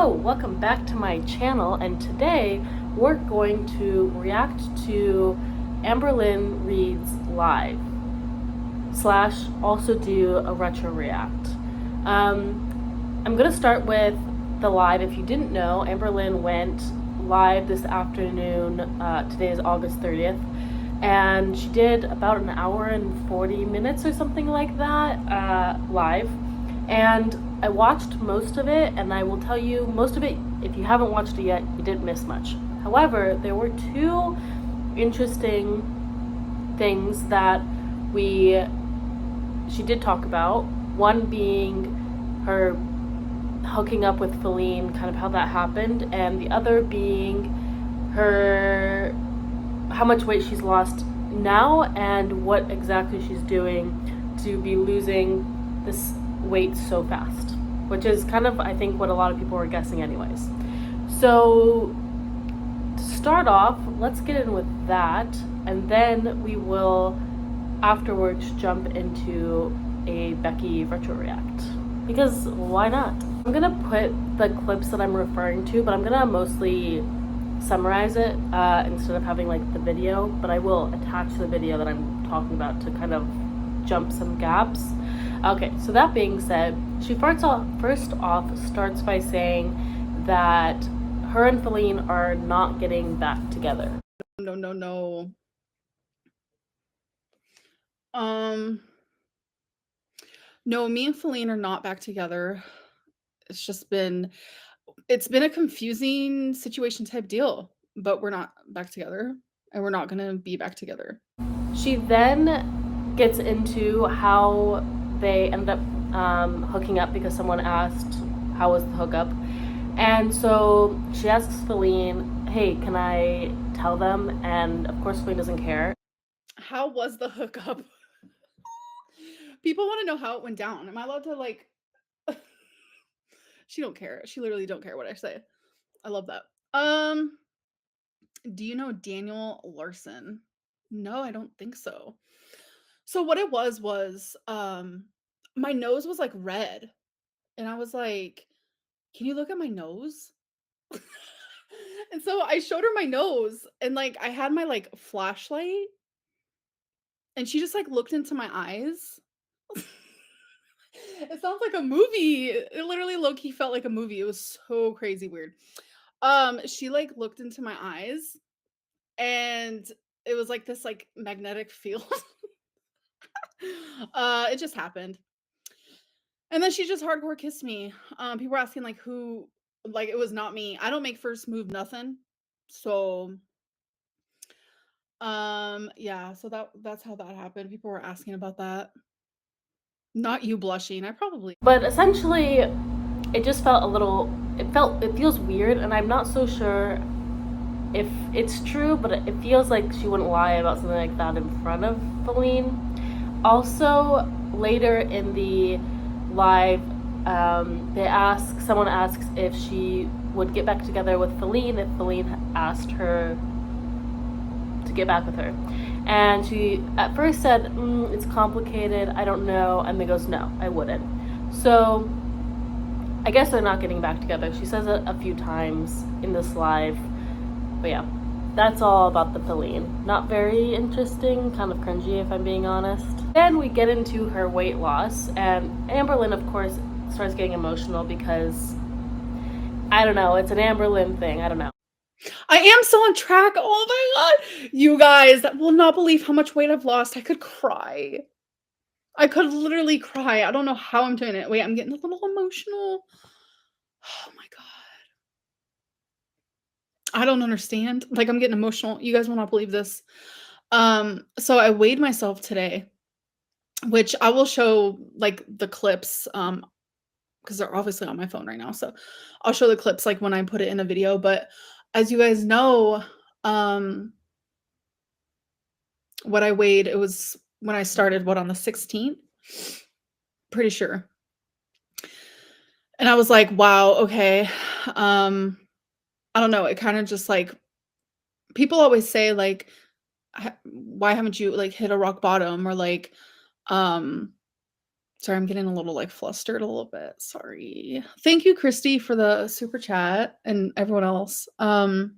Hello, welcome back to my channel, and today we're going to react to AmberLynn Reads Live / also do a retro react. I'm gonna start with the live. If you didn't know, AmberLynn went live this afternoon. Today is August 30th, and she did about an hour and 40 minutes or something like that live. And I watched most of it, and I will tell you, most of it, if you haven't watched it yet, you didn't miss much. However, there were two interesting things that she did talk about. One being her hooking up with Feline, kind of how that happened, and the other being how much weight she's lost now and what exactly she's doing to be losing this weight so fast, which is kind of, I think, what a lot of people were guessing anyways. So to start off, let's get in with that, and then we will afterwards jump into a Becky retro react, because why not? I'm gonna put the clips that I'm referring to, but I'm gonna mostly summarize it instead of having like the video, but I will attach the video that I'm talking about to kind of jump some gaps. Okay, so that being said, she first off starts by saying that her and Feline are not getting back together. No. No, me and Feline are not back together. It's been a confusing situation type deal, but we're not back together, and we're not gonna be back together. She then gets into how they ended up hooking up because someone asked how was the hookup, and so she asks Feline, hey, can I tell them? And of course Feline doesn't care. How was the hookup? People want to know how it went down. Am I allowed to, like... She don't care. She literally don't care what I say. I love that. Do you know Daniel Larson? No, I don't think so. So what it was my nose was like red, and I was like, can you look at my nose? And so I showed her my nose, and like I had my like flashlight, and she just like looked into my eyes. It sounds like a movie. It literally low-key felt like a movie. It was so crazy weird. She like looked into my eyes, and it was like this like magnetic field. It just happened. And then she just hardcore kissed me. People were asking like who, like it was not me. I don't make first move nothing. So yeah, so that's how that happened. People were asking about that. Not you blushing. I probably... But essentially, it just felt it feels weird, and I'm not so sure if it's true, but it feels like she wouldn't lie about something like that in front of Feline. Also, later in the live, someone asks if she would get back together with Feline if Feline asked her to get back with her. And she at first said, it's complicated, I don't know, and then goes, no, I wouldn't. So I guess they're not getting back together. She says it a few times in this live, but yeah, that's all about the Feline. Not very interesting, kind of cringy if I'm being honest. Then we get into her weight loss, and AmberLynn, of course, starts getting emotional because, I don't know, it's an AmberLynn thing, I don't know. I am still on track. Oh my god. You guys will not believe how much weight I've lost. I could cry. I could literally cry. I don't know how I'm doing it. Wait, I'm getting a little emotional. Oh my god. I don't understand. Like, I'm getting emotional. You guys will not believe this. So I weighed myself today, which I will show like the clips because they're obviously on my phone right now. So I'll show the clips like when I put it in a video, but as you guys know, what I weighed, it was when I started, on the 16th? Pretty sure. And I was like, wow, okay. I don't know. It kind of just like, people always say like, why haven't you like hit a rock bottom, or like, Sorry, I'm getting a little like flustered a little bit. Sorry. Thank you, Christy, for the super chat and everyone else. So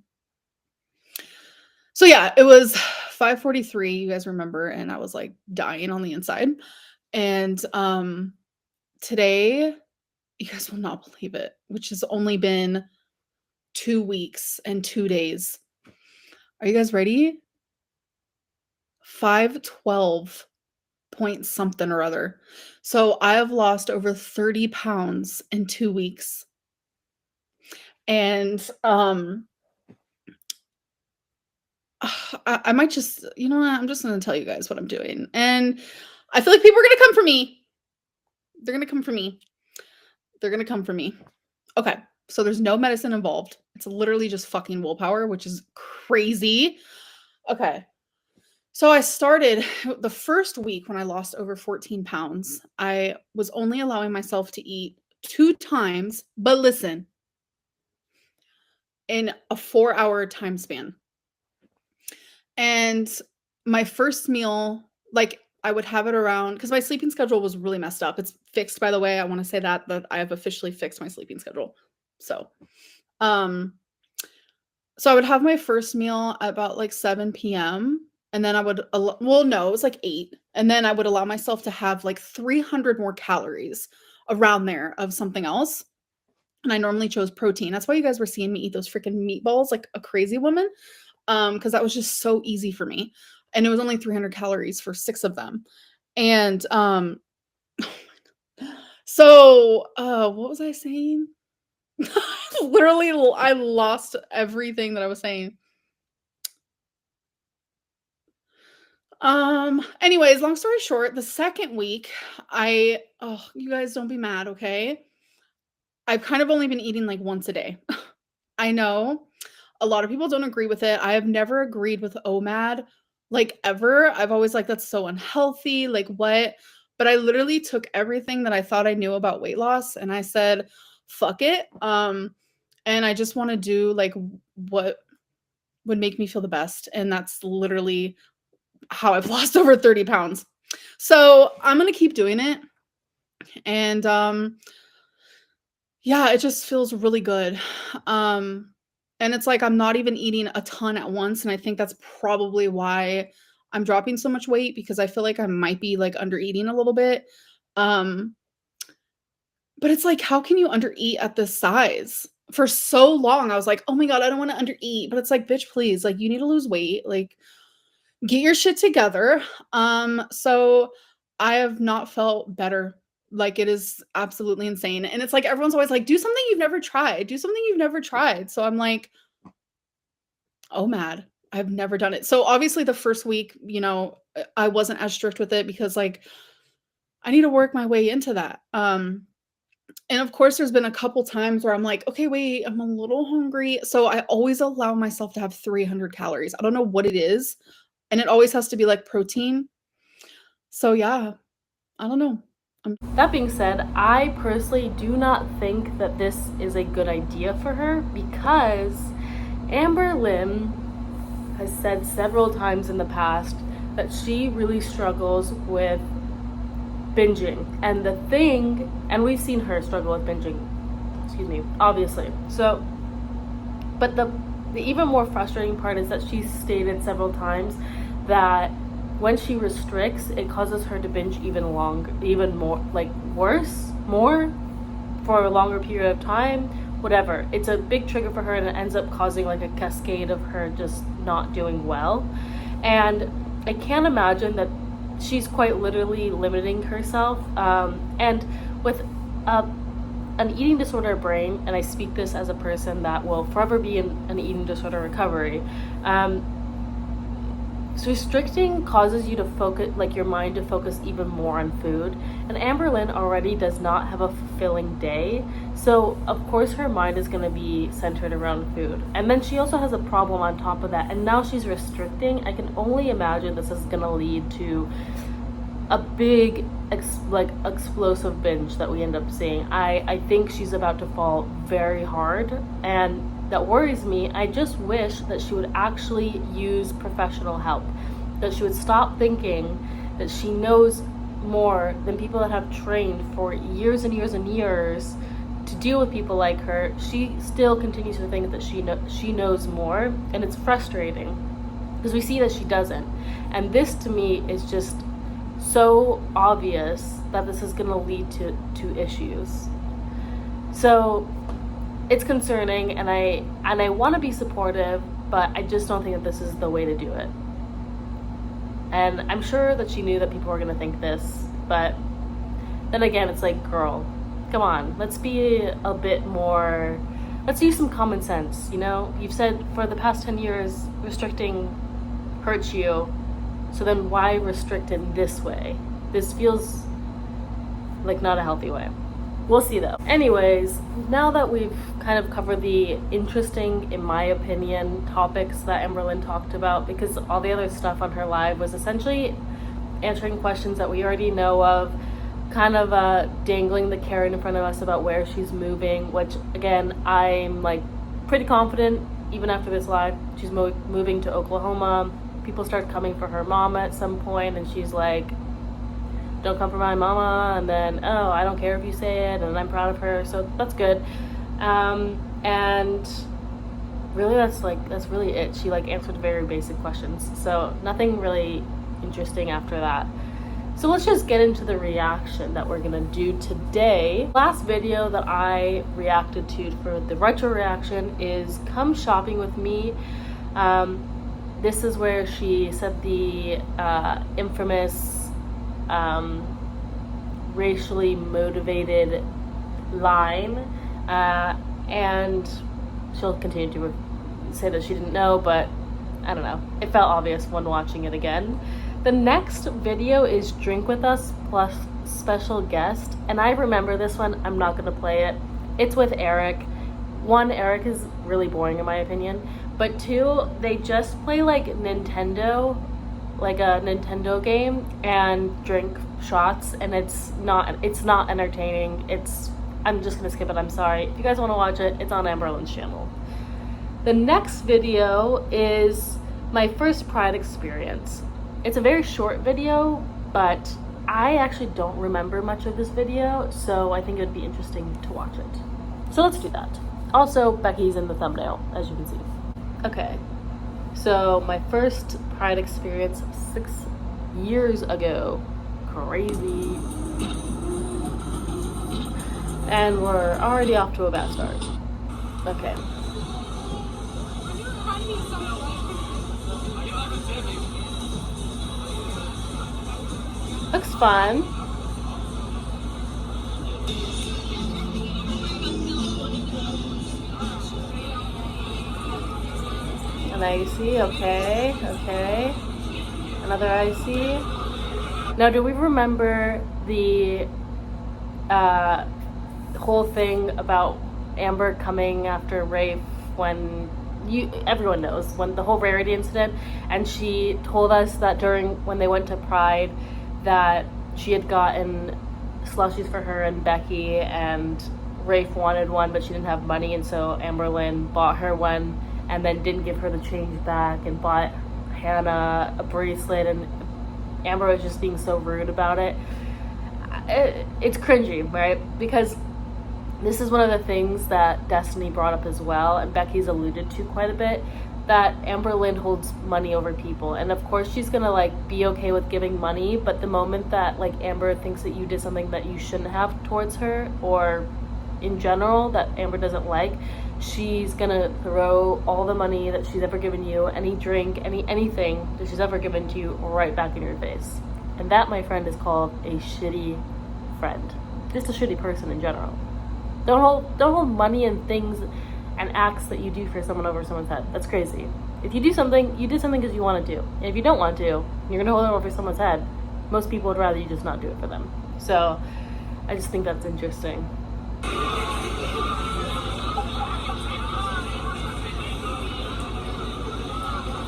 yeah, it was 5:43, you guys remember, and I was like dying on the inside. And today, you guys will not believe it, which has only been 2 weeks and 2 days. Are you guys ready? 512 point something or other. So I have lost over 30 pounds in 2 weeks. And I might just, you know what? I'm just going to tell you guys what I'm doing. And I feel like people are going to come for me. They're going to come for me. They're going to come for me. Okay. So there's no medicine involved. It's literally just fucking willpower, which is crazy. Okay. So I started the first week when I lost over 14 pounds. I was only allowing myself to eat 2 times, but listen, in a 4-hour time span. And my first meal, like I would have it around, because my sleeping schedule was really messed up. It's fixed, by the way. I want to say that I have officially fixed my sleeping schedule. So I would have my first meal at about like 7 p.m. And then I would, well, no, it was like 8. And then I would allow myself to have like 300 more calories around there of something else. And I normally chose protein. That's why you guys were seeing me eat those freaking meatballs like a crazy woman. Because that was just so easy for me. And it was only 300 calories for 6 of them. And so what was I saying? Literally, I lost everything that I was saying. Anyways, long story short, the second week, you guys don't be mad, okay? I've kind of only been eating like once a day. I know a lot of people don't agree with it. I have never agreed with OMAD, like ever. I've always like, that's so unhealthy. Like what? But I literally took everything that I thought I knew about weight loss and I said, fuck it. And I just want to do like what would make me feel the best. And that's literally how I've lost over 30 pounds. So I'm going to keep doing it. And yeah, it just feels really good. And it's like I'm not even eating a ton at once. And I think that's probably why I'm dropping so much weight, because I feel like I might be like under eating a little bit. But it's like, how can you under eat at this size? For so long, I was like, oh my God, I don't want to under eat. But it's like, bitch, please, like you need to lose weight. Like get your shit together. So I have not felt better. Like it is absolutely insane. And it's like everyone's always like, do something you've never tried. Do something you've never tried. So I'm like, oh mad. I've never done it. So obviously the first week, you know, I wasn't as strict with it because like I need to work my way into that. And of course there's been a couple times where I'm like, okay, wait, I'm a little hungry. So I always allow myself to have 300 calories. I don't know what it is. And it always has to be like protein. So yeah, I don't know. That being said, I personally do not think that this is a good idea for her, because AmberLynn has said several times in the past that she really struggles with binging. And the thing, and we've seen her struggle with binging, obviously. So, but the even more frustrating part is that she's stated several times that when she restricts, it causes her to binge even more, like more for a longer period of time, whatever. It's a big trigger for her, and it ends up causing like a cascade of her just not doing well. And I can't imagine that she's quite literally limiting herself. And with an eating disorder brain, and I speak this as a person that will forever be in an eating disorder recovery, so restricting causes you to focus, like your mind to focus even more on food. And AmberLynn already does not have a fulfilling day. So of course her mind is going to be centered around food. And then she also has a problem on top of that. And now she's restricting. I can only imagine this is going to lead to a big explosive binge that we end up seeing. I think she's about to fall very hard, and that worries me. I just wish that she would actually use professional help, that she would stop thinking that she knows more than people that have trained for years and years and years to deal with people like her, she still continues to think that she knows more, and it's frustrating because we see that she doesn't. And this to me is just so obvious that this is going to lead to issues. So it's concerning, and I want to be supportive, but I just don't think that this is the way to do it. And I'm sure that she knew that people were going to think this, but then again, it's like, girl, come on, let's be a bit more, let's use some common sense, you know? You've said for the past 10 years restricting hurts you, so then why restrict in this way? This feels like not a healthy way. We'll see though. Anyways, now that we've kind of covered the interesting, in my opinion, topics that AmberLynn talked about, because all the other stuff on her live was essentially answering questions that we already know of, kind of dangling the carrot in front of us about where she's moving, which again, I'm like pretty confident even after this live, she's moving to Oklahoma. People start coming for her mama at some point, and she's like, don't come for my mama, and then, oh, I don't care if you say it, and I'm proud of her, so that's good. And really that's really it. She like answered very basic questions, so nothing really interesting after that. So let's just get into the reaction that we're gonna do today. Last video that I reacted to for the retro reaction is Come Shopping With Me. This is where she said the infamous racially motivated line, and she'll continue to say that she didn't know, but I don't know, it felt obvious when watching it again. The next video is Drink With Us plus special guest, and I remember this one. I'm not gonna play it. It's with Eric. One, Eric is really boring in my opinion, but two, they just play like Nintendo, like a Nintendo game, and drink shots, and it's not entertaining. I'm just gonna skip it, I'm sorry. If you guys wanna watch it, it's on AmberLynn's channel. The next video is my first Pride experience. It's a very short video, but I actually don't remember much of this video, so I think it would be interesting to watch it. So let's do that. Also, Becky's in the thumbnail, as you can see. Okay, so my first Pride experience 6 years ago. Crazy. And we're already off to a bad start. Okay. Looks fun. An icy, okay. Another icy. Now, do we remember the whole thing about Amber coming after Rafe when everyone knows, when the whole Rarity incident, and she told us that when they went to Pride, that she had gotten slushies for her and Becky, and Rafe wanted one, but she didn't have money, and so AmberLynn bought her one and then didn't give her the change back and bought Hannah a bracelet, and Amber was just being so rude about it. It's cringy, right? Because this is one of the things that Destiny brought up as well, and Becky's alluded to quite a bit, that AmberLynn holds money over people, and of course she's gonna like be okay with giving money, but the moment that like Amber thinks that you did something that you shouldn't have towards her, or in general that Amber doesn't like, she's gonna throw all the money that she's ever given you, any drink, anything that she's ever given to you, right back in your face. And that, my friend, is called a shitty friend. Just a shitty person in general. Don't hold money and things and acts that you do for someone over someone's head. That's crazy. If you do something, you did something because you want to do. And if you don't want to, you're gonna hold it over someone's head. Most people would rather you just not do it for them. So I just think that's interesting.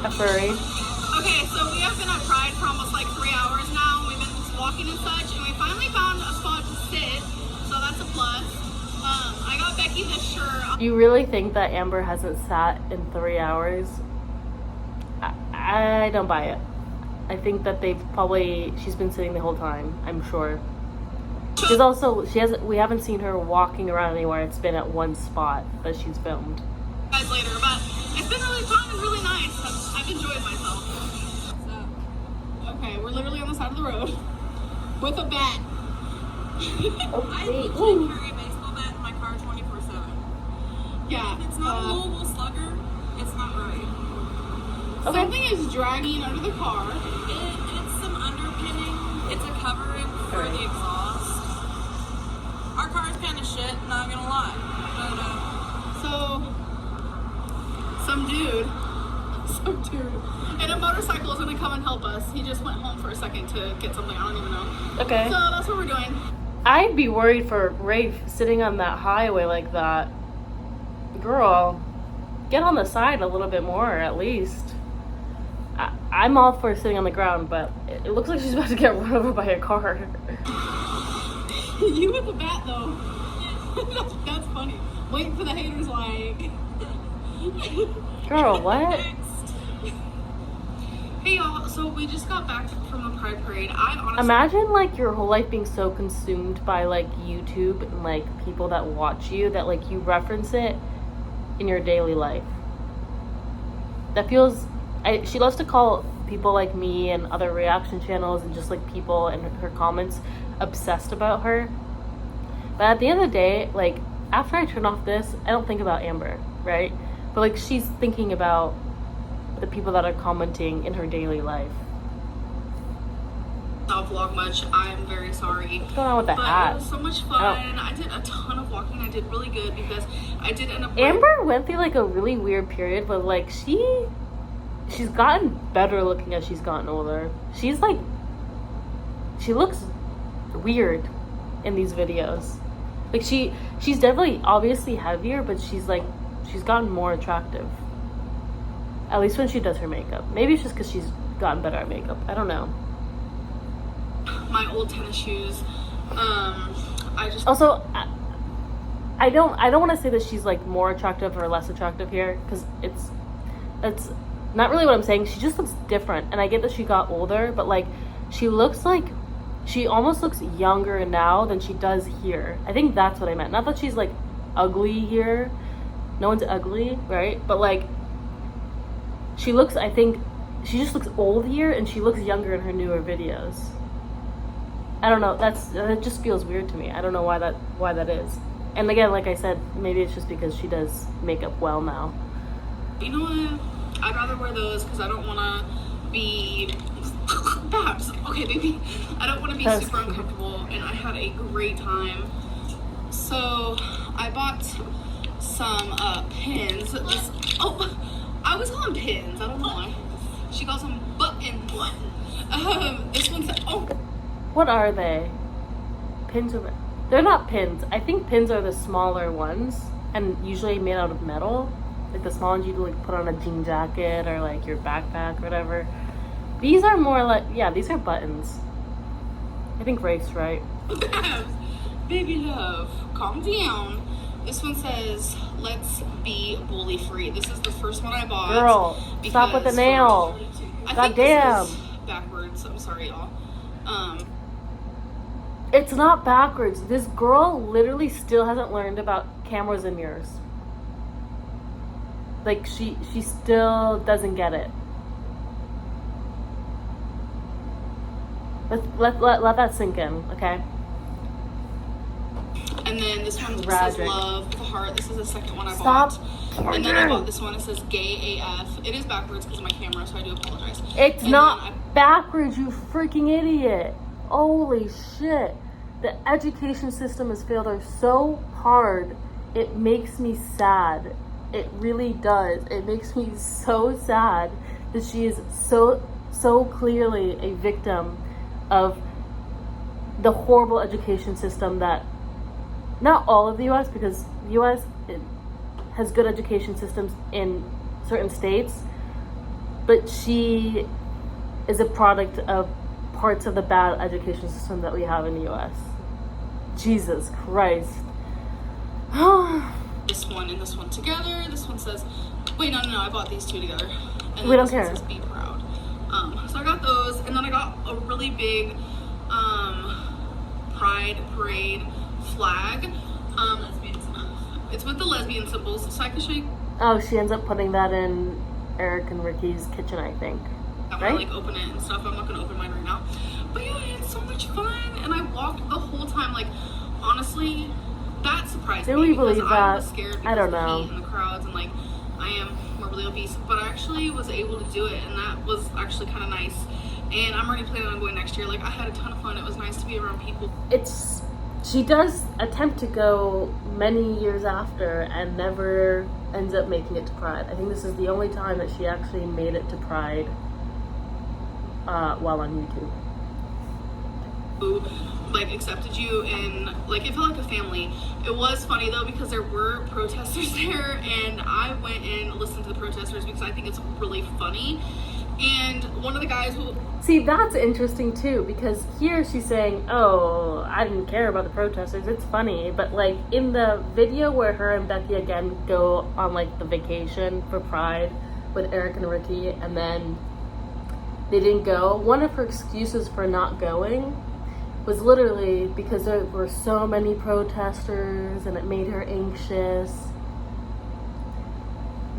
A furry. Okay, so we have been at Pride for almost like 3 hours now. We've been walking and such, and we finally found a spot to sit, so that's a plus. I got Becky this shirt. You really think that Amber hasn't sat in 3 hours? I don't buy it. I think that she's been sitting the whole time, I'm sure. We haven't seen her walking around anywhere. It's been at one spot that she's filmed. Guys later, but it's been really fun and really nice. I've enjoyed myself. So, okay, we're literally on the side of the road with a bat. Okay. I usually carry a baseball bat in my car 24/7. Yeah. If it's not a Louisville Slugger, it's not right. Okay. Something is dragging under the car. It's some underpinning. It's a covering for Alright. the exhaust. Our car's kind of shit, not gonna lie. But, So, some dude in a motorcycle is gonna come and help us. He just went home for a second to get something. I don't even know. Okay. So that's what we're doing. I'd be worried for Rafe sitting on that highway like that. Girl, get on the side a little bit more, at least. I'm all for sitting on the ground, but it looks like she's about to get run over by a car. You with the bat though. That's funny. Waiting for the haters like. Girl, what? Hey y'all, so we just got back from the Pride Parade. I honestly Imagine like your whole life being so consumed by like YouTube and like people that watch you that like you reference it in your daily life. That feels she loves to call people like me and other reaction channels and just like people and her comments obsessed about her. But at the end of the day, like after I turn off this, I don't think about Amber, right? But like she's thinking about the people that are commenting in her daily life. not vlog much. I'm very sorry. What's going on with the hat? It was so much fun. I did a ton of walking. I did really good because I did end up. Amber went through like a really weird period, but like she's gotten better looking as she's gotten older. She looks weird in these videos. Like she's definitely obviously heavier, but she's gotten more attractive. At least when she does her makeup. Maybe it's just because she's gotten better at makeup. I don't know. My old tennis shoes. I don't want to say that she's like more attractive or less attractive here, because it's not really what I'm saying. She just looks different, and I get that she got older, but like she almost looks younger now than she does here. I think that's what I meant. Not that she's like ugly here. No one's ugly, right? But like I think she just looks old here, and she looks younger in her newer videos. I don't know. That just feels weird to me. I don't know why that is. And again, like I said, maybe it's just because she does makeup well now. You know what? I'd rather wear those because I don't want to be Babs. Okay, baby. I don't want to be super uncomfortable, and I had a great time. So I bought some pins. I always call them pins. I don't know why. She calls them buttons. This one said, What are they? Pins are... They're not pins. I think pins are the smaller ones, and usually made out of metal. Like the small ones you like put on a jean jacket or like your backpack or whatever. These are more like, yeah, these are buttons. I think Rafe's right. Baby love, calm down. This one says, let's be bully free. This is the first one I bought. Girl, stop with the nail. God damn. This is backwards. I'm sorry, y'all. It's not backwards. This girl literally still hasn't learned about cameras and mirrors. Like she still doesn't get it. Let that sink in, okay? And then this one Tragic. says love with a heart. This is the second one I Stop. bought. And then I bought this one. It says gay AF. It is backwards because of my camera, so I do apologize. It's not backwards, you freaking idiot. Holy shit. The education system has failed her so hard. It makes me sad. It really does. It makes me so sad that she is so clearly a victim of the horrible education system that, not all of the US, because the US has good education systems in certain states, but she is a product of parts of the bad education system that we have in the US. Jesus Christ. This one and this one together. This one says, wait, no, I bought these two together. And We don't this one care. says be proud. So I got those, and then I got a really big Pride Parade flag. It's with the lesbian symbols, so I can show you. Oh, she ends up putting that in Eric and Ricky's kitchen, I think. I'm right? gonna like open it and stuff. I'm not gonna open mine right now. But yeah, I had so much fun, and I walked the whole time. Like, honestly, that surprised Do me we because believe I was that? scared because I don't of the know. heat and the crowds, and like I am morbidly obese, but I actually was able to do it, and that was actually kind of nice. And I'm already planning on going next year. Like, I had a ton of fun. It was nice to be around people. She does attempt to go many years after and never ends up making it to Pride. I think this is the only time that she actually made it to Pride while on YouTube. Who like accepted you, and like it felt like a family. It was funny though because there were protesters there, and I went and listened to the protesters because I think it's really funny. And one of the guys who... See, that's interesting too, because here she's saying, oh, I didn't care about the protesters, it's funny, but like in the video where her and Becky again go on like the vacation for Pride with Eric and Ricky, and then they didn't go, one of her excuses for not going was literally because there were so many protesters and it made her anxious.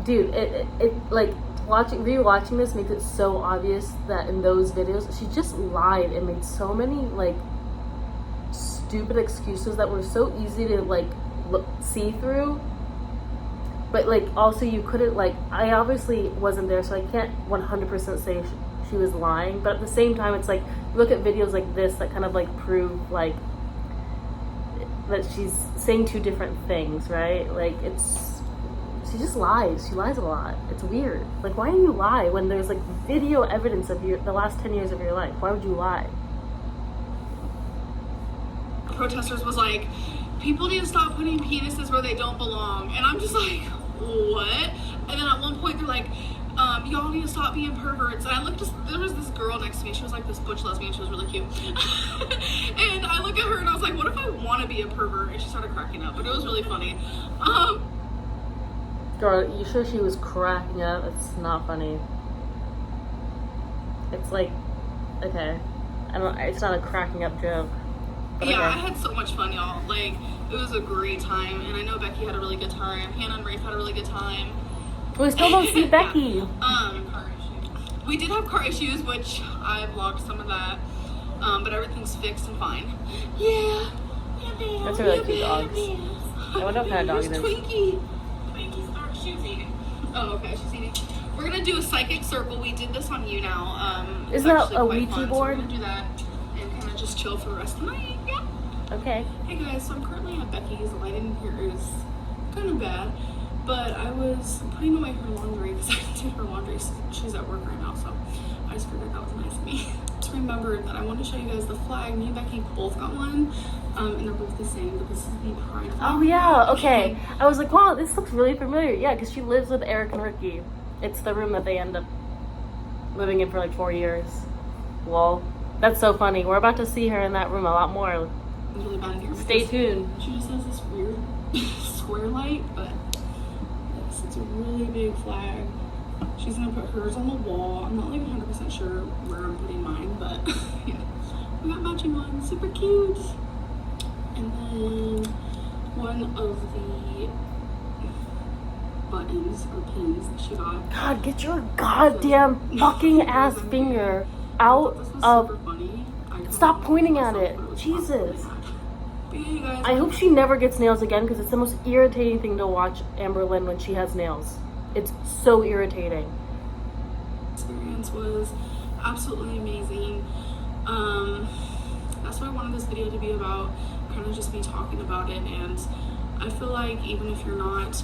Dude, it like, rewatching this makes it so obvious that in those videos she just lied and made so many like stupid excuses that were so easy to like see through, but like also you couldn't, like, I obviously wasn't there so I can't 100% say she was lying, but at the same time it's like look at videos like this that kind of like prove like that she's saying two different things, right? Like she just lies. She lies a lot. It's weird. Like, why do you lie when there's like video evidence of the last 10 years of your life? Why would you lie? protesters was like, people need to stop putting penises where they don't belong. And I'm just like, what? And then at one point they're like, y'all need to stop being perverts. And I looked, there was this girl next to me. She was like this butch lesbian. She was really cute. And I look at her and I was like, what if I want to be a pervert? And she started cracking up, but it was really funny. Girl, you sure she was cracking up? It's not funny. It's like, okay, it's not a cracking up joke. Yeah, okay. I had so much fun, y'all. Like, it was a great time, and I know Becky had a really good time. Hannah and Rafe had a really good time. We still don't see Becky. We did have car issues, which I vlogged some of that, but everything's fixed and fine. Yeah. That's a really cute dog. I wonder what kind of dog it is. Twinkie. She's eating. Oh, okay, she's eating. We're gonna do a psychic circle. We did this on you now. Isn't that a Ouija board? So we're gonna do that and kind of just chill for the rest of the night. Yeah. Okay. Hey guys, so I'm currently at Becky's. The lighting here is kind of bad, but I was putting away her laundry because I did her laundry. She's at work right now, so I just figured that was nice of me. Just remembered that I wanted to show you guys the flag. Me and Becky both got one, and they're both the same, but this is the Pride flag. Oh yeah, okay. I was like, wow, this looks really familiar. Yeah, because she lives with Eric and Ricky. It's the room that they end up living in for like 4 years. Lol. That's so funny. We're about to see her in that room a lot more. It's really bad in here. Stay tuned. She just has this weird square light, but yes, it's a really big flag. She's gonna put hers on the wall. I'm not like 100% sure where I'm putting mine, but yeah. We got matching ones, super cute. And then one of the buttons or pins that she got. God, get your goddamn fucking ass finger out of... Stop pointing at it. Jesus. I hope she never gets nails again because it's the most irritating thing to watch AmberLynn when she has nails. It's so irritating. Experience was absolutely amazing. That's what I wanted this video to be about, kind of just me talking about it. And I feel like even if you're not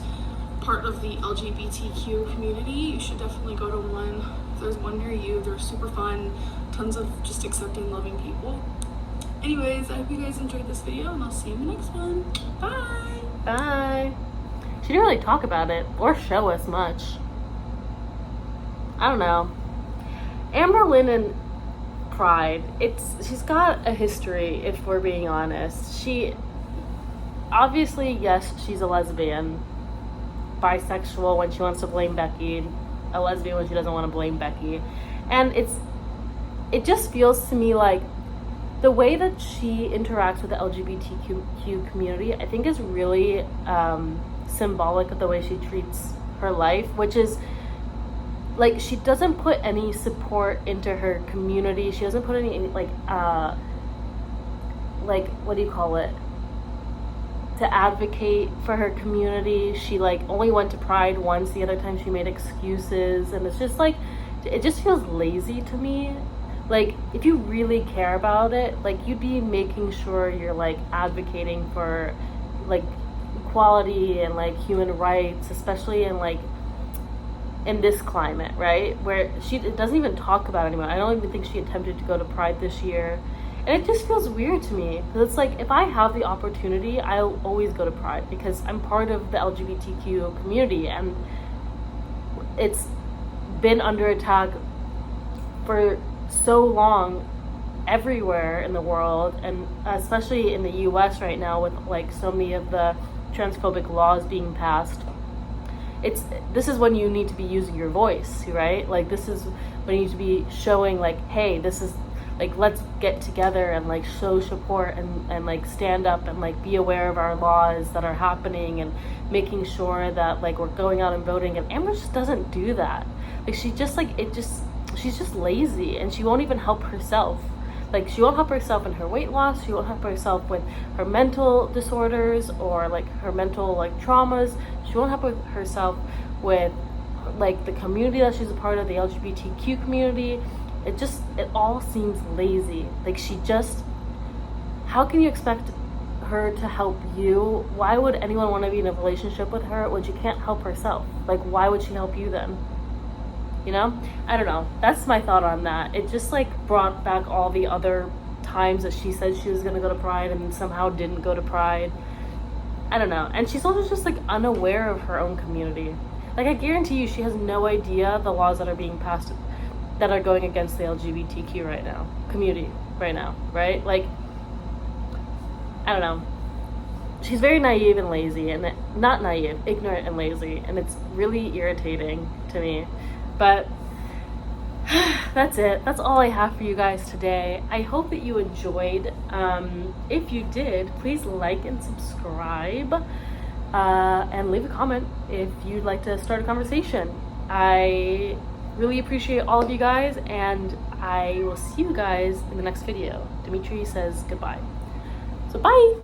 part of the LGBTQ community, you should definitely go to one. If there's one near you, they're super fun, tons of just accepting, loving people. Anyways, I hope you guys enjoyed this video, and I'll see you in the next one. Bye! Bye! She didn't really talk about it or show us much. I don't know. AmberLynn and Pride, she's got a history, if we're being honest. She obviously, yes, she's a lesbian, bisexual when she wants to blame Becky, a lesbian when she doesn't want to blame Becky, And it just feels to me like the way that she interacts with the LGBTQ community, I think is really symbolic of the way she treats her life, which is like she doesn't put any support into her community. She doesn't put any like what do you call it? To advocate for her community. She like only went to Pride once. The other time she made excuses, and it's just like it just feels lazy to me. Like if you really care about it, like you'd be making sure you're like advocating for like equality and like human rights, especially in like in this climate, right? Where she doesn't even talk about it anymore. I don't even think she attempted to go to Pride this year. And it just feels weird to me. Because it's like, if I have the opportunity, I'll always go to Pride because I'm part of the LGBTQ community. And it's been under attack for so long everywhere in the world. And especially in the US right now with like so many of the transphobic laws being passed. This is when you need to be using your voice, right? Like this is when you need to be showing like, hey, this is like, let's get together and like show support and like stand up and like be aware of our laws that are happening and making sure that like we're going out and voting. And Amber just doesn't do that. Like she's just lazy, and she won't even help herself. Like she won't help herself in her weight loss. She won't help herself with her mental disorders or like her mental like traumas. She won't help herself with like the community that she's a part of, the LGBTQ community. It all seems lazy. Like how can you expect her to help you? Why would anyone want to be in a relationship with her when she can't help herself? Like why would she help you then? You know? I don't know. That's my thought on that. It just like brought back all the other times that she said she was going to go to Pride and somehow didn't go to Pride. I don't know. And she's also just like unaware of her own community. Like I guarantee you she has no idea the laws that are being passed that are going against the LGBTQ community right now, right? Like, I don't know. She's very naive and lazy, and not naive, ignorant and lazy, and it's really irritating to me. But that's it. That's all I have for you guys today. I hope that you enjoyed. If you did, please like and subscribe, and leave a comment if you'd like to start a conversation. I really appreciate all of you guys, and I will see you guys in the next video. Dimitri says goodbye. So bye!